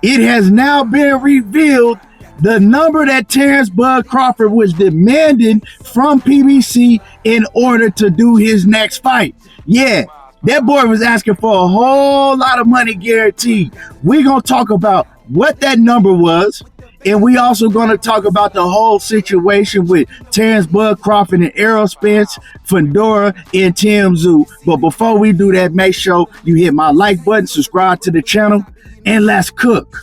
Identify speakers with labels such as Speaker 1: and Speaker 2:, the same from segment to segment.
Speaker 1: It has now been revealed the number that Terence Bud Crawford was demanding from PBC in order to do his next fight. Yeah, that boy was asking for a whole lot of money guaranteed. We're going to talk about what that number was, and we also going to talk about the whole situation with Terence Bud Crawford and Errol Spence, Fundora, and Tim Tszyu. But before we do that, make sure you hit my like button, subscribe to the channel, and let's cook.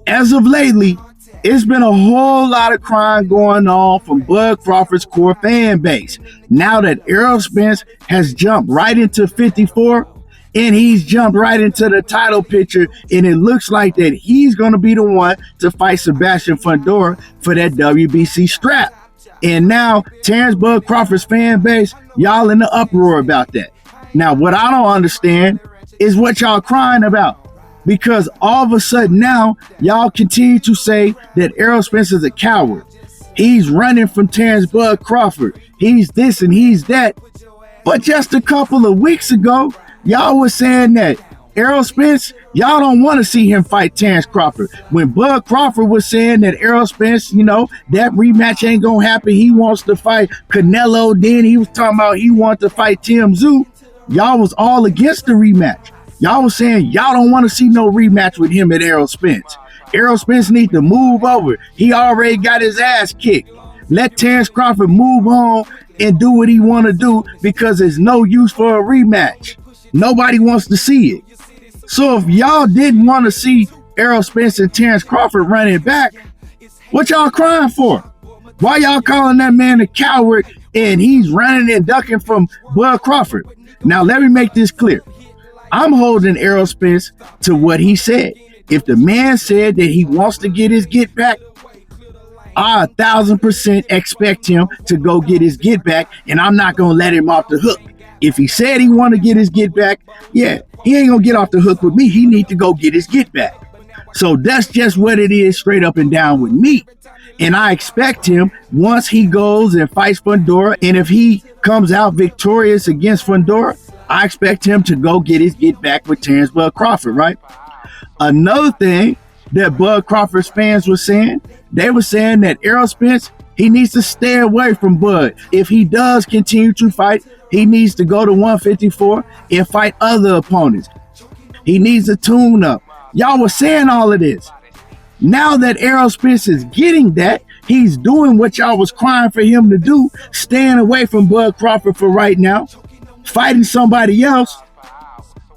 Speaker 1: As of lately, it's been a whole lot of crime going on from Bud Crawford's core fan base. Now that Errol Spence has jumped right into 54, and he's jumped right into the title picture, and it looks like that he's going to be the one to fight Sebastian Fundora for that WBC strap. And now Terence Bud Crawford's fan base, y'all in the uproar about that. Now, what I don't understand is what y'all crying about. Because all of a sudden now, y'all continue to say that Errol Spence is a coward. He's running from Terence Bud Crawford. He's this and he's that. But just a couple of weeks ago, y'all was saying that Errol Spence, y'all don't want to see him fight Terence Crawford. When Bud Crawford was saying that Errol Spence, that rematch ain't going to happen. He wants to fight Canelo. Then he was talking about he wanted to fight Tim Tszyu. Y'all was all against the rematch. Y'all was saying y'all don't want to see no rematch with him and Errol Spence. Errol Spence needs to move over. He already got his ass kicked. Let Terence Crawford move on and do what he want to do, because there's no use for a rematch. Nobody wants to see it. So if y'all didn't want to see Errol Spence and Terence Crawford running back, what y'all crying for? Why y'all calling that man a coward and he's running and ducking from Bud Crawford? Now, let me make this clear. I'm holding Errol Spence to what he said. If the man said that he wants to get his get back, I 1,000% expect him to go get his get back, and I'm not going to let him off the hook. If he said he want to get his get back, yeah, he ain't going to get off the hook with me. He need to go get his get back. So that's just what it is, straight up and down with me. And I expect him, once he goes and fights Fundora, and if he comes out victorious against Fundora, I expect him to go get his get back with Terence Bud Crawford, right? Another thing that Bud Crawford's fans were saying, they were saying that Errol Spence, he needs to stay away from Bud. If he does continue to fight, he needs to go to 154 and fight other opponents. He needs a tune-up. Y'all were saying all of this. Now that Errol Spence is getting that, he's doing what y'all was crying for him to do, staying away from Bud Crawford for right now, fighting somebody else.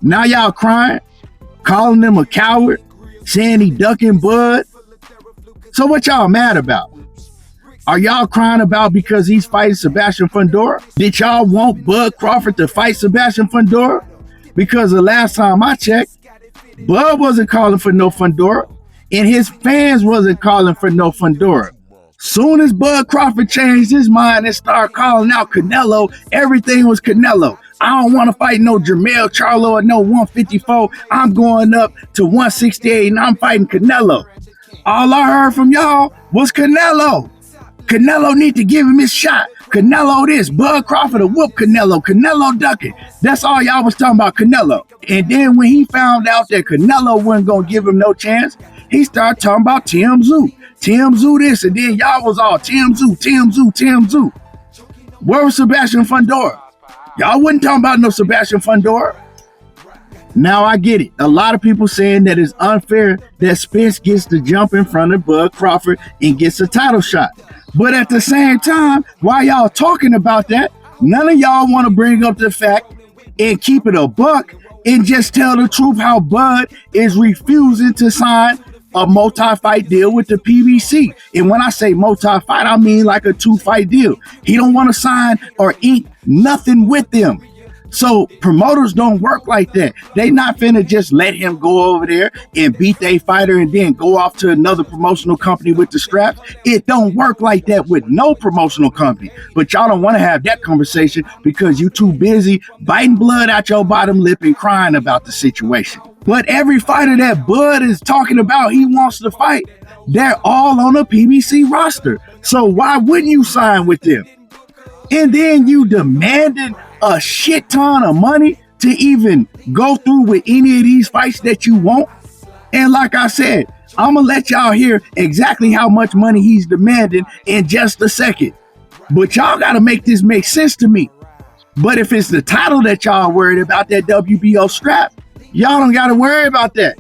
Speaker 1: Now y'all crying, calling him a coward, saying he ducking Bud. So what y'all mad about? Are y'all crying about because he's fighting Sebastian Fundora? Did y'all want Bud Crawford to fight Sebastian Fundora? Because the last time I checked, Bud wasn't calling for no Fundora, and his fans wasn't calling for no Fundora. Soon as Bud Crawford changed his mind and started calling out Canelo, everything was Canelo. I don't want to fight no Jermell Charlo or no 154. I'm going up to 168 and I'm fighting Canelo. All I heard from y'all was Canelo. Canelo need to give him his shot. Canelo this, Bud Crawford will whoop Canelo. Canelo ducking. That's all y'all was talking about, Canelo. And then when he found out that Canelo wasn't going to give him no chance, he started talking about Tim Tszyu. Tim Tszyu this, and then y'all was all Tim Tszyu, Tim Tszyu, Tim Tszyu. Where was Sebastian Fundora? Y'all wasn't talking about no Sebastian Fundora. Now I get it. A lot of people saying that it's unfair that Spence gets to jump in front of Bud Crawford and gets a title shot. But at the same time, while y'all talking about that, none of y'all want to bring up the fact and keep it a buck and just tell the truth how Bud is refusing to sign a multi-fight deal with the PBC. And when I say multi-fight, I mean like a 2-fight deal. He don't want to sign or ink nothing with them. So promoters don't work like that. They not finna just let him go over there and beat their fighter and then go off to another promotional company with the straps. It don't work like that with no promotional company. But y'all don't want to have that conversation because you too busy biting blood out your bottom lip and crying about the situation. But every fighter that Bud is talking about he wants to fight, they're all on a PBC roster. So why wouldn't you sign with them? And then you demanding a shit ton of money to even go through with any of these fights that you want. And like I said, I'm going to let y'all hear exactly how much money he's demanding in just a second. But y'all got to make this make sense to me. But if it's the title that y'all worried about, that WBO strap, y'all don't got to worry about that.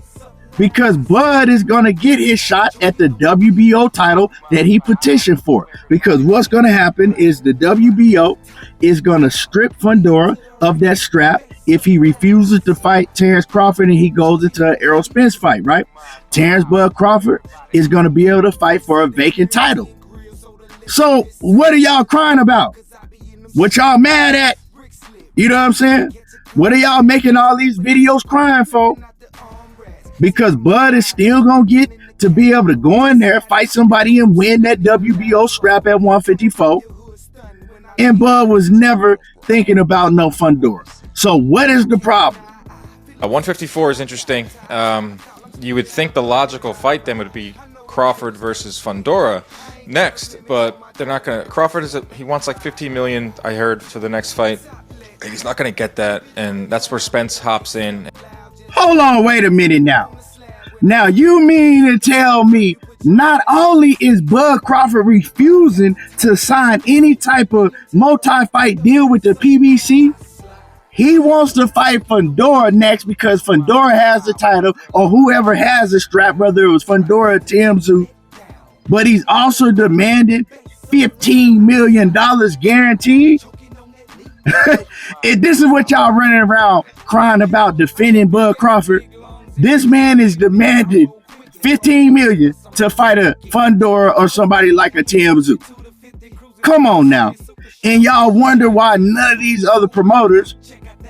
Speaker 1: Because Bud is going to get his shot at the WBO title that he petitioned for. Because what's going to happen is the WBO is going to strip Fundora of that strap if he refuses to fight Terence Crawford and he goes into an Errol Spence fight, right? Terence Bud Crawford is going to be able to fight for a vacant title. So what are y'all crying about? What y'all mad at? You know what I'm saying? What are y'all making all these videos crying for? Because Bud is still going to get to be able to go in there, fight somebody and win that WBO strap at 154. And Bud was never thinking about no Fundora. So what is the problem?
Speaker 2: 154 is interesting. You would think the logical fight then would be Crawford versus Fundora next, but they're not going to. Crawford he wants like 15 million, I heard, for the next fight. And he's not going to get that, and that's where Spence hops in.
Speaker 1: Hold on, wait a minute now. Now, you mean to tell me not only is Bud Crawford refusing to sign any type of multi-fight deal with the PBC, he wants to fight Fundora next because Fundora has the title, or whoever has the strap, whether it was Fundora or Tiamzu, but he's also demanding $15 million guaranteed? If this is what y'all running around crying about defending Bud Crawford, this man is demanding $15 million to fight a Fundora or somebody like a Tiamzu. Come on now. And y'all wonder why none of these other promoters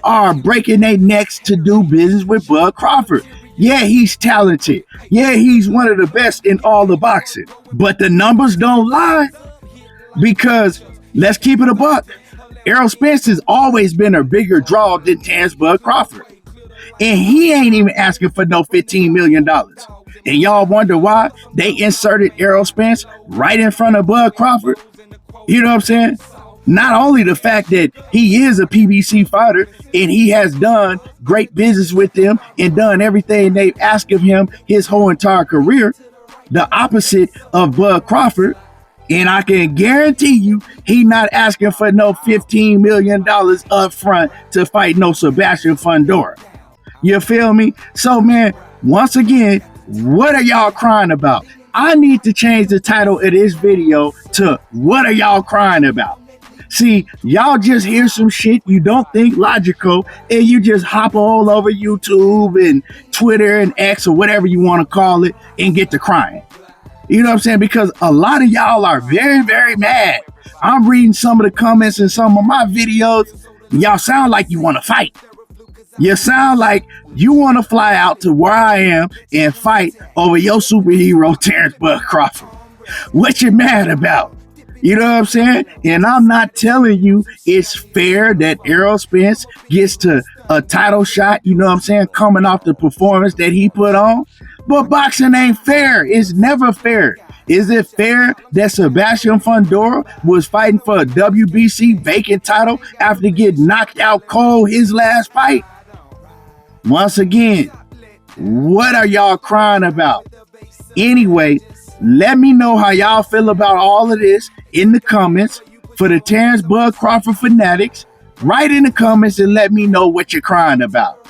Speaker 1: are breaking their necks to do business with Bud Crawford. Yeah, he's talented. Yeah, he's one of the best in all the boxing. But the numbers don't lie. Because let's keep it a buck. Errol Spence has always been a bigger draw than Terence Bud Crawford. And he ain't even asking for no $15 million. And y'all wonder why they inserted Errol Spence right in front of Bud Crawford? You know what I'm saying? Not only the fact that he is a PBC fighter and he has done great business with them and done everything they've asked of him his whole entire career, the opposite of Bud Crawford. And I can guarantee you, he not asking for no $15 million up front to fight no Sebastian Fundora. You feel me? So, man, once again, what are y'all crying about? I need to change the title of this video to "What are y'all crying about?" See, y'all just hear some shit you don't think logical, and you just hop all over YouTube and Twitter and X or whatever you want to call it and get to crying. You know what I'm saying? Because a lot of y'all are very, very mad. I'm reading some of the comments in some of my videos. And y'all sound like you want to fight. You sound like you want to fly out to where I am and fight over your superhero, Terence Bud Crawford. What you mad about? You know what I'm saying? And I'm not telling you it's fair that Errol Spence gets to a title shot, you know what I'm saying, coming off the performance that he put on. But boxing ain't fair. It's never fair. Is it fair that Sebastian Fundora was fighting for a WBC vacant title after getting knocked out cold his last fight? Once again, what are y'all crying about? Anyway, let me know how y'all feel about all of this in the comments. For the Terence Bud Crawford fanatics, write in the comments and let me know what you're crying about.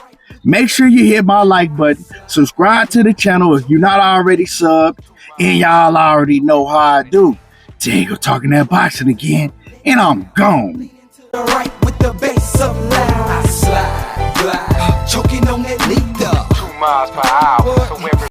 Speaker 1: Make sure you hit my like button. Subscribe to the channel if you're not already subbed. And y'all already know how I do. Tango talking that boxing again. And I'm gone.
Speaker 3: Right with the bass up loud. I slide, glide, choking on that lead up.
Speaker 4: 2 miles per hour.